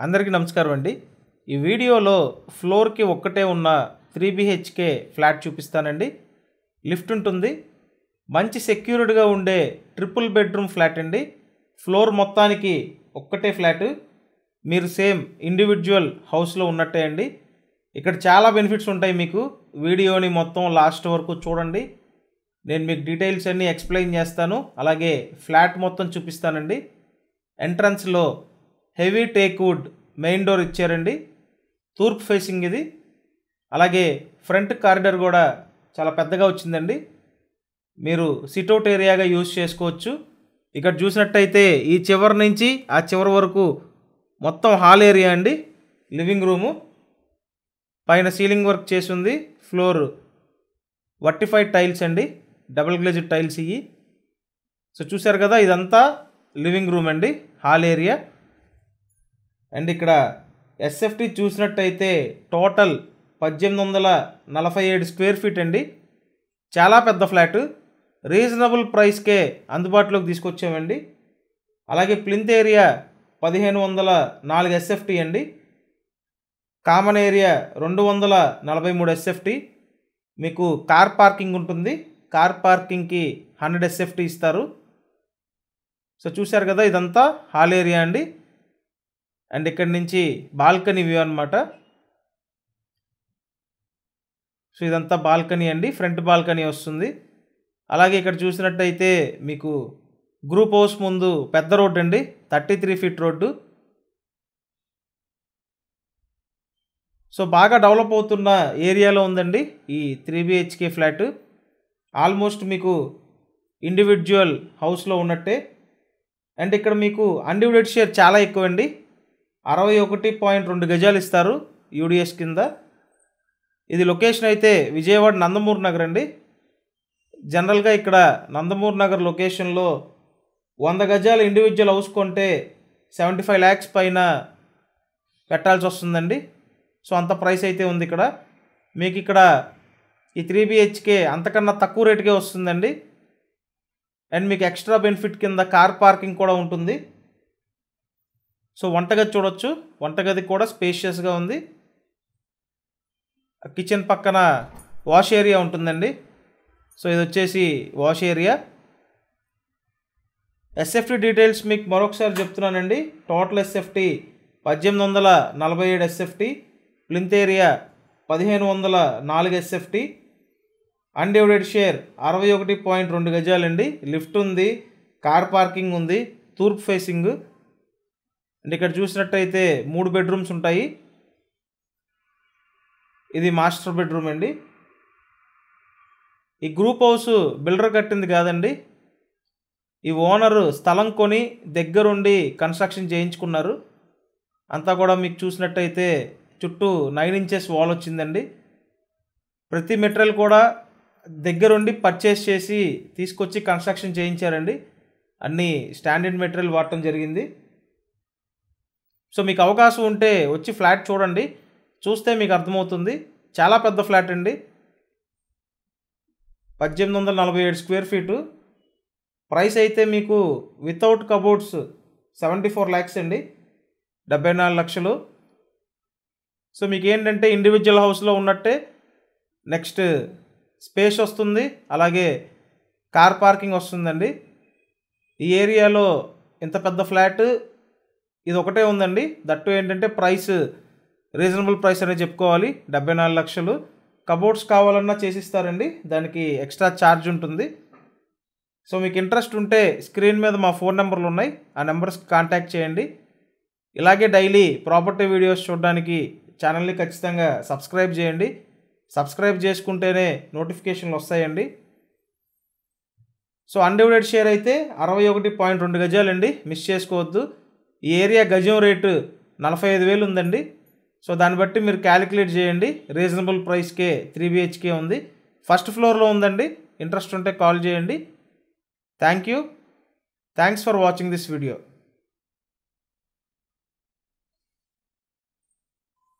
అందరికీ నమస్కారం అండి. ఈ వీడియోలో ఫ్లోర్‌కి ఒక్కటే ఉన్న 3 BHK ఫ్లాట్ చూపిస్తానండి. లిఫ్ట్ ఉంటుంది. మంచి సెక్యూర్డ్‌గా ఉండే ట్రిపుల్ బెడ్రూమ్ ఫ్లాట్ అండి. ఫ్లోర్ మొత్తానికి ఒక్కటే ఫ్లాట్. మీరు సేమ్ ఇండివిడ్యువల్ హౌస్‌లో ఉన్నట్టే అండి. ఇక్కడ చాలా బెనిఫిట్స్ ఉంటాయి మీకు. వీడియోని మొత్తం లాస్ట్ వరకు చూడండి. నేను మీకు డీటెయిల్స్ అన్నీ ఎక్స్‌ప్లెయిన్ చేస్తాను. అలాగే ఫ్లాట్ మొత్తం చూపిస్తానండి. ఎంట్రన్స్‌లో heavy teak wood main door ఇచ్చారండి. తూర్పు ఫేసింగ్ ఇది. అలాగే ఫ్రంట్ కారిడార్ కూడా చాలా పెద్దగా వచ్చిందండి. మీరు సిట్అవుట్ ఏరియాగా యూజ్ చేసుకోవచ్చు. ఇక్కడ చూసినట్టయితే ఈ చివరి నుంచి ఆ చివరి వరకు మొత్తం హాల్ ఏరియా అండి. లివింగ్ రూము పైన సీలింగ్ వర్క్ చేసి ఉంది. ఫ్లోర్ వర్టిఫైడ్ టైల్స్ అండి, డబుల్ గ్లేజ్డ్ టైల్స్ ఇవి. సో చూసారు కదా, ఇదంతా లివింగ్ రూమ్ అండి, హాల్ ఏరియా. అండ్ ఇక్కడ ఎస్ఎఫ్టీ చూసినట్టయితే టోటల్ 1847 స్క్వేర్ ఫీట్ అండి. చాలా పెద్ద ఫ్లాట్. రీజనబుల్ ప్రైస్కే అందుబాటులోకి తీసుకొచ్చామండి. అలాగే ప్లింత్ ఏరియా 1504 ఎస్ఎఫ్టీ అండి. Common area 243 SFT. మీకు కార్ పార్కింగ్ ఉంటుంది. కార్ పార్కింగ్కి 100 ఎస్ఎఫ్టీ ఇస్తారు. సో చూశారు కదా, ఇదంతా హాల్ ఏరియా అండి. అండ్ ఇక్కడి నుంచి బాల్కనీ వ్యూ అనమాట. సో ఇదంతా బాల్కనీ అండి, ఫ్రంట్ బాల్కనీ వస్తుంది. అలాగే ఇక్కడ చూసినట్టయితే మీకు గ్రూప్ హౌస్ ముందు పెద్ద రోడ్డు అండి, 33 ఫీట్ రోడ్డు. సో బాగా డెవలప్ అవుతున్న ఏరియాలో ఉందండి ఈ 3 BHK ఫ్లాట్. ఆల్మోస్ట్ మీకు ఇండివిడ్యువల్ హౌస్లో ఉన్నట్టే. అండ్ ఇక్కడ మీకు అన్డివైడెడ్ షేర్ చాలా ఎక్కువ అండి. 61.2 గజాలు ఇస్తారు యూడిఎస్ కింద. ఇది లొకేషన్ అయితే విజయవాడ నందమూరి నగర్ అండి. జనరల్గా ఇక్కడ నందమూరి నగర్ లొకేషన్లో 100 గజాల ఇండివిజువల్ హౌస్ కొంటే 75 lakhs పైన పెట్టాల్సి వస్తుందండి. సో అంత ప్రైస్ అయితే ఉంది ఇక్కడ. మీకు ఇక్కడ ఈ 3 BHK అంతకన్నా తక్కువ రేటుకే వస్తుందండి. అండ్ మీకు ఎక్స్ట్రా బెనిఫిట్ కింద కార్ పార్కింగ్ కూడా ఉంటుంది. సో వంటగది చూడొచ్చు. వంటగది కూడా స్పేషియస్గా ఉంది. కిచెన్ పక్కన వాష్ ఏరియా ఉంటుందండి. సో ఇది వచ్చేసి వాష్ ఏరియా. ఎస్ఎఫ్టీ డీటెయిల్స్ మీకు మరొకసారి చెప్తున్నానండి. Total SFT 1847 SFT. Plinth area 1504 SFT. Undivided share 61.2 గజాలండి. లిఫ్ట్ ఉంది, కార్ పార్కింగ్ ఉంది, తూర్పు ఫేసింగ్. అండ్ ఇక్కడ చూసినట్టయితే 3 బెడ్రూమ్స్ ఉంటాయి. ఇది మాస్టర్ బెడ్రూమ్ అండి. ఈ గ్రూప్ హౌస్ బిల్డర్ కట్టింది కాదండి. ఈ ఓనరు స్థలం కొని దగ్గరుండి కన్స్ట్రక్షన్ చేయించుకున్నారు. అంతా కూడా మీకు చూసినట్టయితే చుట్టూ 9 inches వాల్ వచ్చిందండి. ప్రతి మెటీరియల్ కూడా దగ్గరుండి పర్చేస్ చేసి తీసుకొచ్చి కన్స్ట్రక్షన్ చేయించారండి. అన్నీ స్టాండర్డ్ మెటీరియల్ వాడటం జరిగింది. సో మీకు అవకాశం ఉంటే వచ్చి ఫ్లాట్ చూడండి. చూస్తే మీకు అర్థమవుతుంది. చాలా పెద్ద ఫ్లాట్ అండి. 1847 స్క్వేర్ ఫీటు. ప్రైస్ అయితే మీకు వితౌట్ కబోర్డ్స్ 74 lakhs అండి, 74 లక్షలు. సో మీకు ఏంటంటే ఇండివిజువల్ హౌస్లో ఉన్నట్టే. నెక్స్ట్ స్పేస్ వస్తుంది, అలాగే కార్ పార్కింగ్ వస్తుందండి. ఈ ఏరియాలో ఇంత పెద్ద ఫ్లాట్ ఇది ఒకటే ఉందండి. దట్టు ఏంటంటే ప్రైస్ రీజనబుల్ ప్రైస్ అనేది చెప్పుకోవాలి. 74 లక్షలు. కబోర్డ్స్ కావాలన్నా చేసిస్తారండి, దానికి ఎక్స్ట్రా ఛార్జ్ ఉంటుంది. సో మీకు ఇంట్రెస్ట్ ఉంటే స్క్రీన్ మీద మా ఫోన్ నెంబర్లు ఉన్నాయి, ఆ నెంబర్స్కి కాంటాక్ట్ చేయండి. ఇలాగే డైలీ ప్రాపర్టీ వీడియోస్ చూడడానికి ఛానల్ని ఖచ్చితంగా సబ్స్క్రైబ్ చేయండి. సబ్స్క్రైబ్ చేసుకుంటేనే నోటిఫికేషన్లు వస్తాయండి. సో అన్డివైడెడ్ షేర్ అయితే 61.2 గజాలండి, మిస్ చేసుకోవద్దు. ఈ ఏరియా గజం రేటు 45,000 ఉందండి. సో దాన్ని బట్టి మీరు క్యాలిక్యులేట్ చేయండి. రీజనబుల్ ప్రైస్కే 3 BHK ఉంది. ఫస్ట్ ఫ్లోర్లో ఉందండి. ఇంట్రెస్ట్ ఉంటే కాల్ చేయండి. Thanks for watching this video.